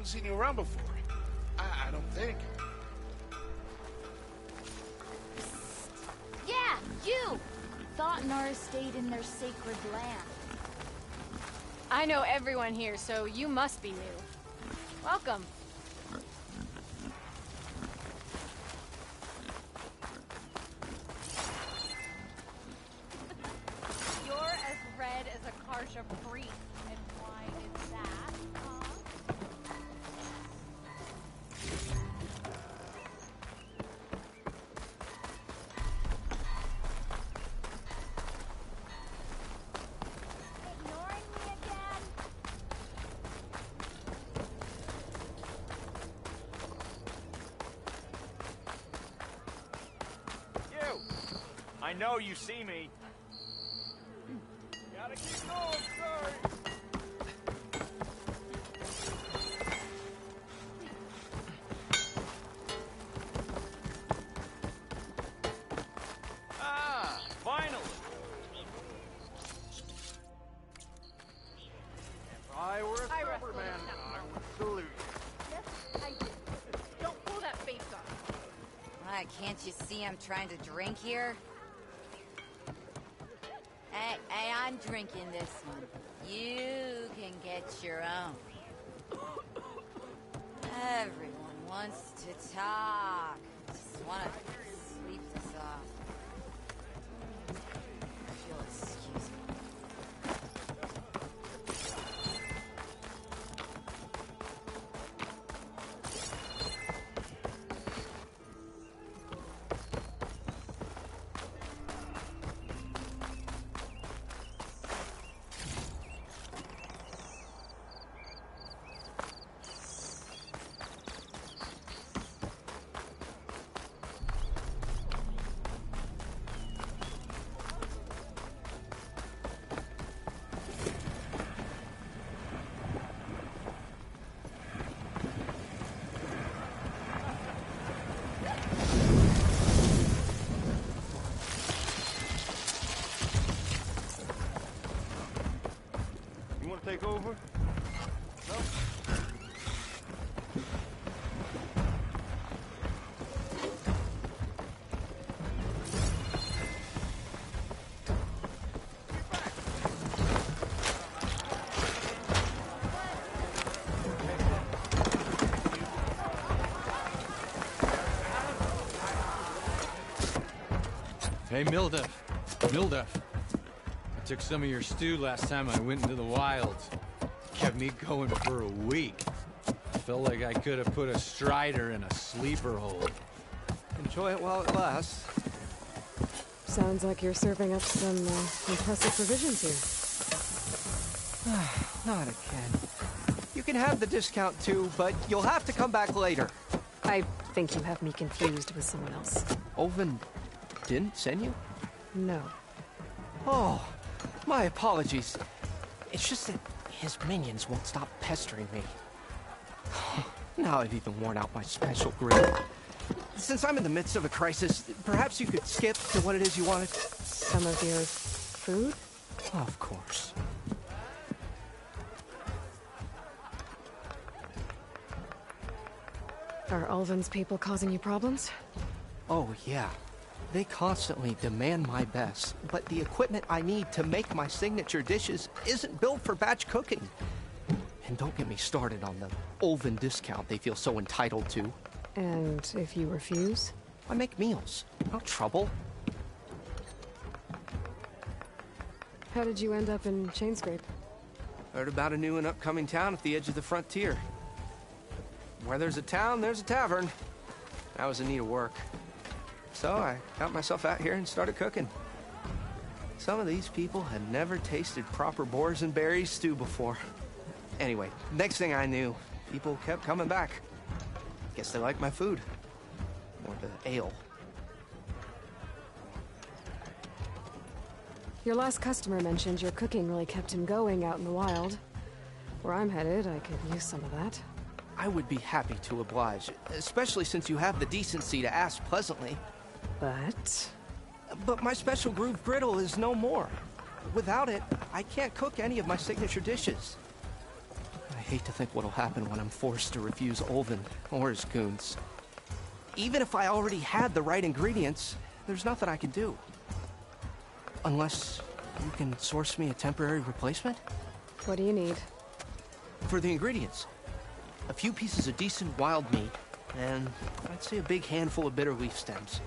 haven't seen you around before. I don't think. Yeah, you! Thought Nara stayed in their sacred land. I know everyone here, so you must be new. Welcome. You're as red as a Karsha priest. And why is that, huh? Ignoring me again? You! I know you see me. Gotta keep going, sorry. Ah, finally! If I were a Superman, I would salute you. Yes, I did. Don't pull that face off. Why, can't you see I'm trying to drink here? Hey, I'm drinking this one. You can get your own. Everyone wants to talk. Just want to sleep this off. If you'll excuse me. You wanna take over? No? Hey, Mildef. Mildef. I took some of your stew last time I went into the wilds. Kept me going for a week. Felt like I could have put a strider in a sleeper hole. Enjoy it while it lasts. Sounds like you're serving up some impressive provisions here. Not again. You can have the discount too, but you'll have to come back later. I think you have me confused with someone else. Olvin didn't send you? No. Oh, my apologies. It's just that his minions won't stop pestering me. Now I've even worn out my special grip. Since I'm in the midst of a crisis, perhaps you could skip to what it is you wanted? Some of your food? Of course. Are Ulvin's people causing you problems? Oh, yeah. They constantly demand my best, but the equipment I need to make my signature dishes isn't built for batch cooking. And don't get me started on the Ulvin discount they feel so entitled to. And if you refuse? I make meals. No trouble. How did you end up in Chainscrape? Heard about a new and upcoming town at the edge of the frontier. Where there's a town, there's a tavern. I was in need of work. So I got myself out here and started cooking. Some of these people had never tasted proper boars and berries stew before. Anyway, next thing I knew, people kept coming back. Guess they like my food. Or the ale. Your last customer mentioned your cooking really kept him going out in the wild. Where I'm headed, I could use some of that. I would be happy to oblige, especially since you have the decency to ask pleasantly. But my special groove griddle is no more. Without it, I can't cook any of my signature dishes. I hate to think what'll happen when I'm forced to refuse Olvin or his goons. Even if I already had the right ingredients, there's nothing I can do. Unless you can source me a temporary replacement? What do you need? For the ingredients, a few pieces of decent wild meat, and I'd say a big handful of bitter leaf stems.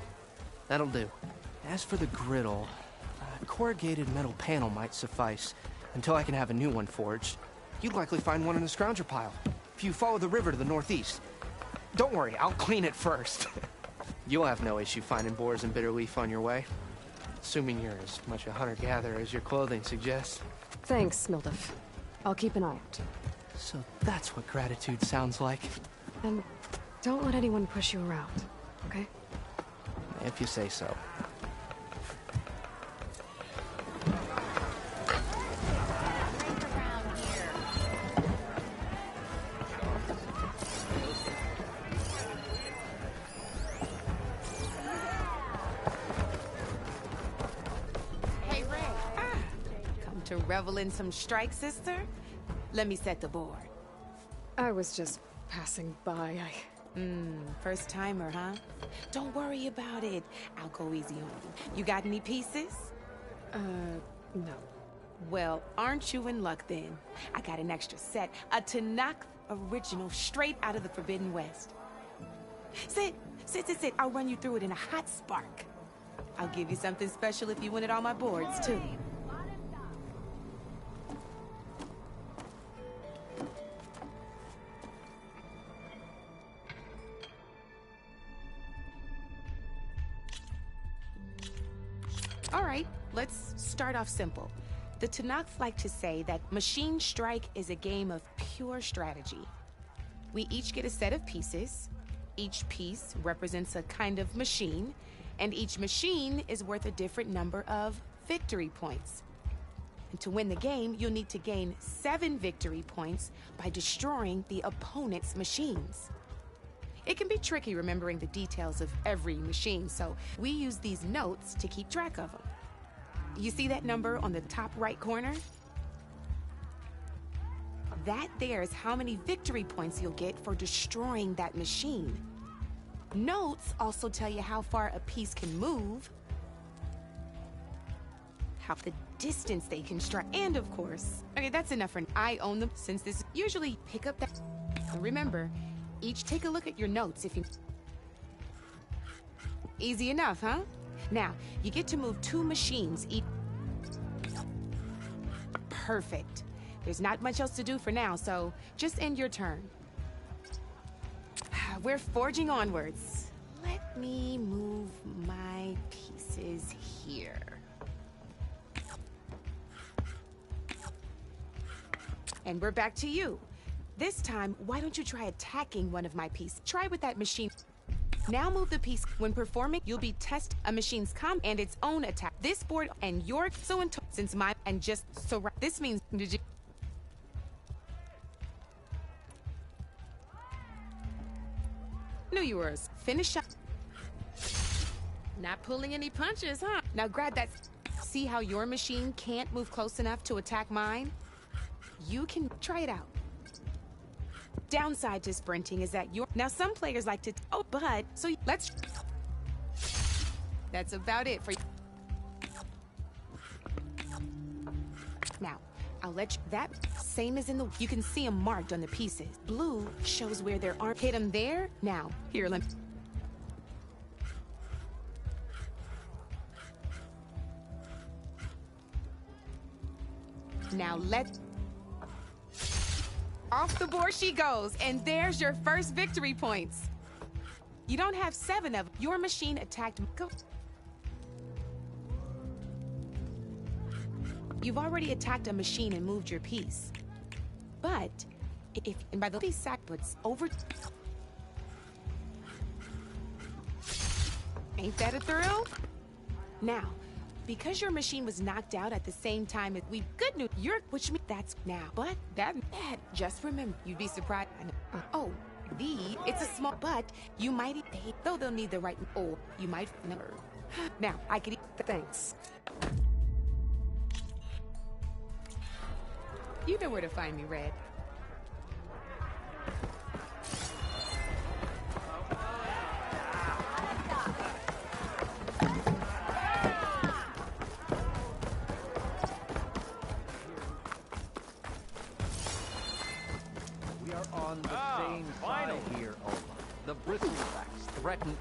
That'll do. As for the griddle, a corrugated metal panel might suffice until I can have a new one forged. You'd likely find one in the scrounger pile, if you follow the river to the northeast. Don't worry, I'll clean it first. You'll have no issue finding boars and bitter leaf on your way. Assuming you're as much a hunter-gatherer as your clothing suggests. Thanks, Mildef. I'll keep an eye out. So that's what gratitude sounds like. And don't let anyone push you around, okay? If you say so. To revel in some strike, sister? Let me set the board. I was just passing by. First timer, huh? Don't worry about it. I'll go easy on you. You got any pieces? No. Well, aren't you in luck then? I got an extra set, a Tanakh original straight out of the Forbidden West. Sit. I'll run you through it in a hot spark. I'll give you something special if you win it on my boards, too. All right, let's start off simple. The Tanakh like to say that Machine Strike is a game of pure strategy. We each get a set of pieces. Each piece represents a kind of machine, and each machine is worth a different number of victory points. And to win the game, you'll need to gain 7 victory points by destroying the opponent's machines. It can be tricky remembering the details of every machine, so we use these notes to keep track of them. You see that number on the top right corner? That there is how many victory points you'll get for destroying that machine. Notes also tell you how far a piece can move, how the distance they can strike, and of course, okay, that's enough for I own them since this usually pick up that. Remember, each take a look at your notes if you... Easy enough, huh? Now, you get to move 2 machines each. Perfect. There's not much else to do for now, so just end your turn. We're forging onwards. Let me move my pieces here. And we're back to you. This time, why don't you try attacking one of my pieces? Try with that machine. Now move the piece. When performing, you'll be test a machine's and its own attack. This board and your since my and just so this means did you knew you were finish up. Not pulling any punches, huh? Now grab that. See how your machine can't move close enough to attack mine? You can try it out. Downside to sprinting is that now some players like to but so let's that's about it for you. Now I'll let you that same as in the you can see them marked on the pieces. Blue shows where there aren't hit them there. Now here let me now let off the board she goes, and there's your first victory points. You don't have 7 of them. Your machine attacked. Go. You've already attacked a machine and moved your piece. But if and by the piece sack puts over. Ain't that a thrill? Now, because your machine was knocked out at the same time as good news, which means that's now. But that just remember, you'd be surprised. Oh, it's a small, but you might though they'll need the right, or you might never. Now, I could thanks. You know where to find me, Red.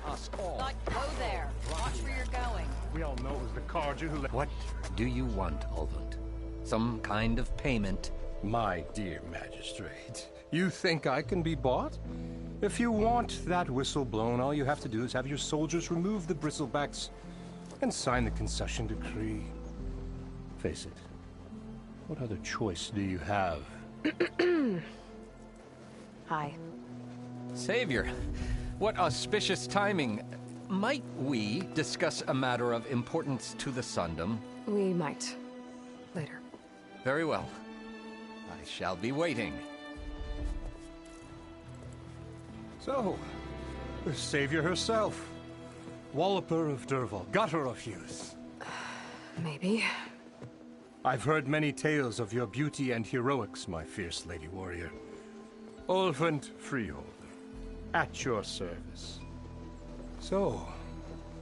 us all. Not go there. Watch where you're going. We all know it was the Carja who let... What do you want, Ulvund? Some kind of payment? My dear magistrate, you think I can be bought? If you want that whistle blown, all you have to do is have your soldiers remove the bristlebacks and sign the concession decree. Face it, what other choice do you have? Hi. Savior, what auspicious timing. Might we discuss a matter of importance to the Sundom? We might. Later. Very well. I shall be waiting. So, the savior herself. Walloper of Derval, gutter of youth. Maybe. I've heard many tales of your beauty and heroics, my fierce lady warrior. Ulvund Freeholder, at your service. So,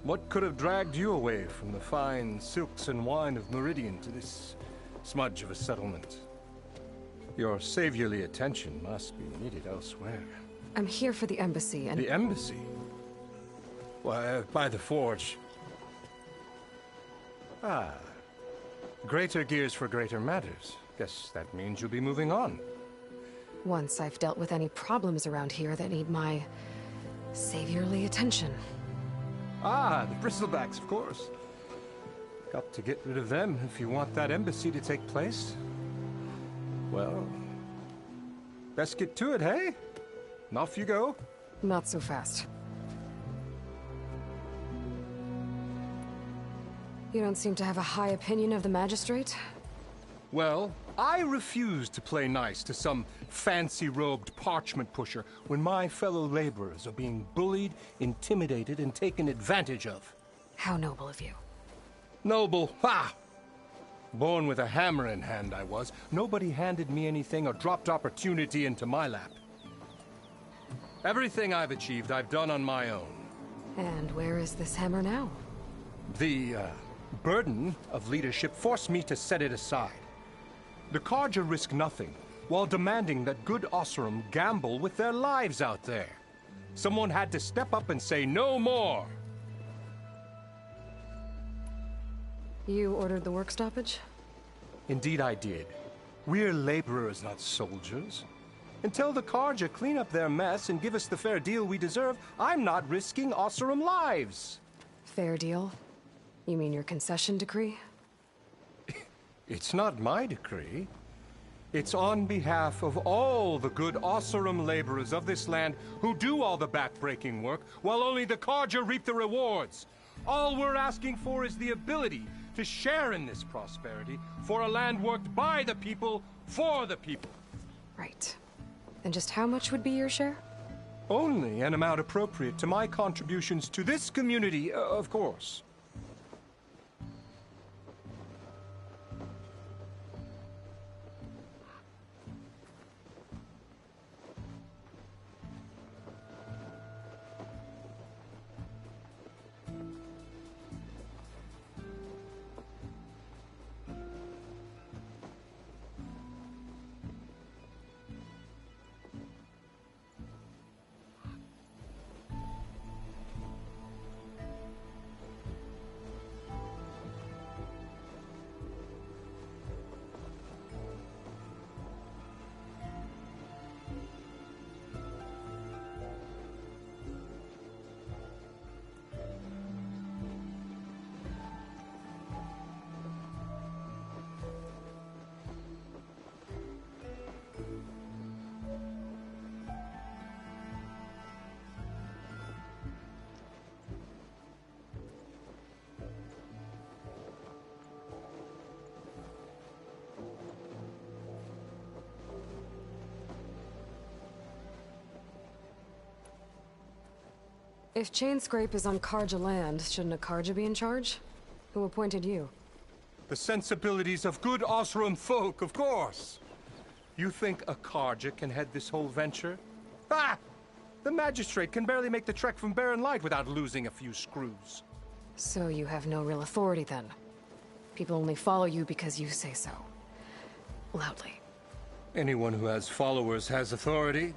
what could have dragged you away from the fine silks and wine of Meridian to this smudge of a settlement? Your saviorly attention must be needed elsewhere. I'm here for the embassy and... The embassy? Why, by the forge. Ah. Greater gears for greater matters. Guess that means you'll be moving on. Once I've dealt with any problems around here that need my saviorly attention. Ah, the bristlebacks, of course. Got to get rid of them if you want that embassy to take place. Well, best get to it, hey? And off you go. Not so fast. You don't seem to have a high opinion of the magistrate? Well, I refuse to play nice to some fancy-robed parchment pusher when my fellow laborers are being bullied, intimidated, and taken advantage of. How noble of you. Noble? Ha! Born with a hammer in hand, I was. Nobody handed me anything or dropped opportunity into my lap. Everything I've achieved, I've done on my own. And where is this hammer now? The, burden of leadership forced me to set it aside. The Carja risk nothing, while demanding that good Oseram gamble with their lives out there. Someone had to step up and say no more. You ordered the work stoppage? Indeed I did. We're laborers, not soldiers. Until the Carja clean up their mess and give us the fair deal we deserve, I'm not risking Oseram lives. Fair deal? You mean your concession decree? It's not my decree. It's on behalf of all the good Oseram laborers of this land who do all the back-breaking work, while only the Carja reap the rewards. All we're asking for is the ability to share in this prosperity for a land worked by the people, for the people. Right. And just how much would be your share? Only an amount appropriate to my contributions to this community, of course. If Chainscrape is on Carja land, shouldn't a Carja be in charge? Who appointed you? The sensibilities of good Oseram folk, of course. You think a Carja can head this whole venture? Ah! The magistrate can barely make the trek from Barren Light without losing a few screws. So you have no real authority then? People only follow you because you say so. Loudly. Anyone who has followers has authority.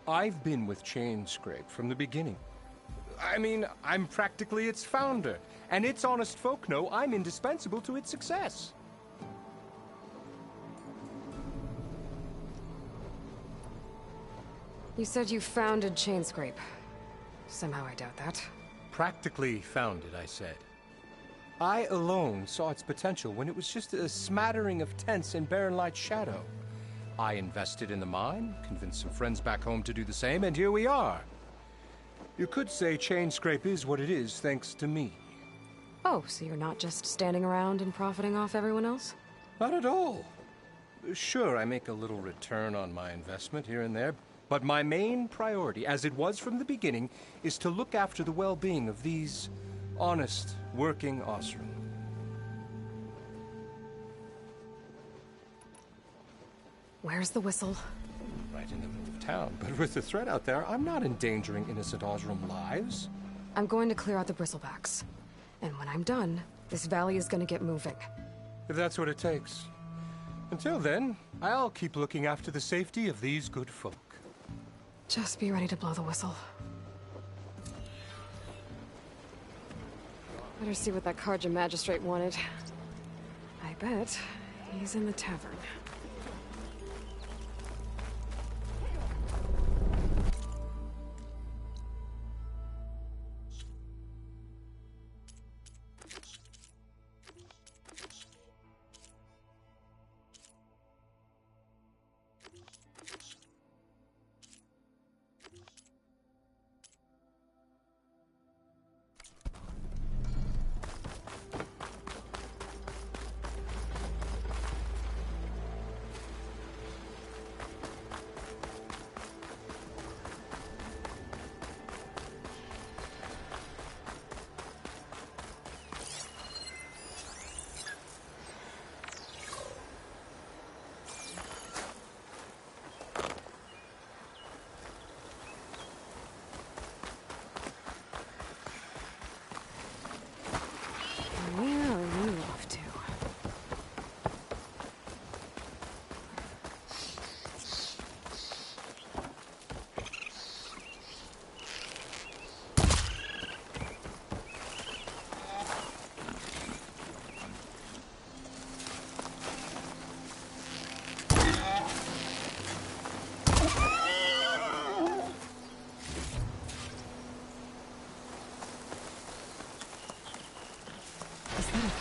I've been with Chainscrape from the beginning. I mean, I'm practically its founder, and its honest folk know I'm indispensable to its success. You said you founded Chainscrape. Somehow I doubt that. Practically founded, I said. I alone saw its potential when it was just a smattering of tents in Barren Light's shadow. I invested in the mine, convinced some friends back home to do the same, and here we are. You could say Chainscrape is what it is thanks to me. Oh, so you're not just standing around and profiting off everyone else? Not at all. Sure, I make a little return on my investment here and there, but my main priority, as it was from the beginning, is to look after the well-being of these honest, working Osran. Where's the whistle? Right in the middle of town, but with the threat out there, I'm not endangering innocent Osram lives. I'm going to clear out the bristlebacks. And when I'm done, this valley is going to get moving. If that's what it takes. Until then, I'll keep looking after the safety of these good folk. Just be ready to blow the whistle. Better see what that Carja magistrate wanted. I bet he's in the tavern.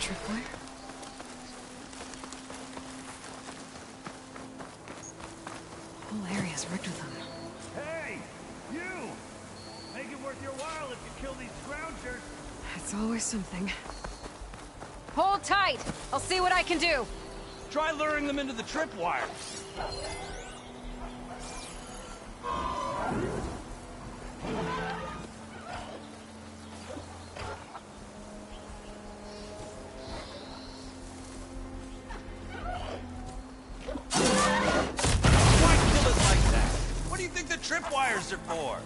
Tripwire? The whole area's rigged with them. Hey! You! Make it worth your while if you kill these scroungers! It's always something. Hold tight! I'll see what I can do! Try luring them into the tripwire! Tripwires are for.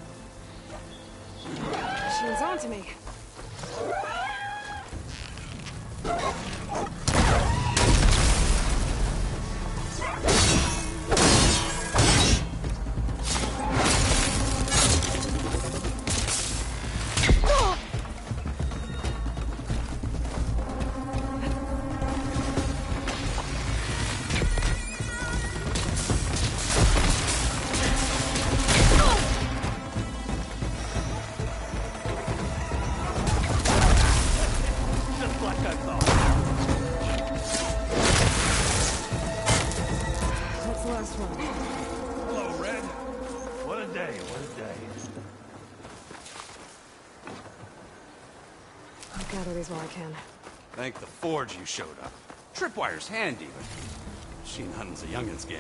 She's on to me. While I can. Thank the Forge you showed up. Tripwire's handy, but machine hunting's a youngin's game.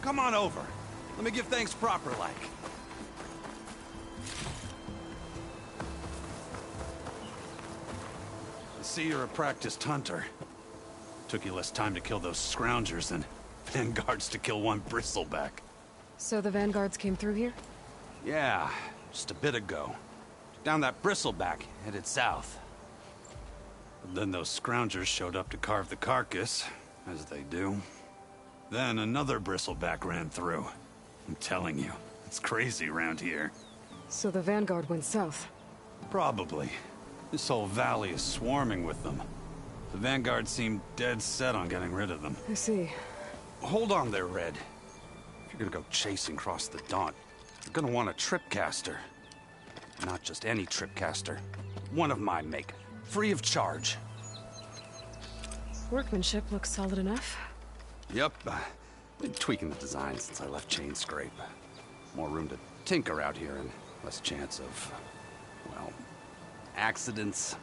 Come on over. Let me give thanks proper like. I see you're a practiced hunter. Took you less time to kill those scroungers than vanguards to kill one bristleback. So the vanguards came through here? Yeah, just a bit ago. Down that bristleback, headed south. Then those scroungers showed up to carve the carcass, as they do. Then another bristleback ran through. I'm telling you, it's crazy around here. So the Vanguard went south. Probably. This whole valley is swarming with them. The Vanguard seemed dead set on getting rid of them. I see. Hold on there, Red. If you're gonna go chasing across the Daunt, you're gonna want a tripcaster. Not just any tripcaster. One of my make. Free of charge. Workmanship looks solid enough. Yep. Been tweaking the design since I left Chain Scrape. More room to tinker out here and less chance of, well, accidents.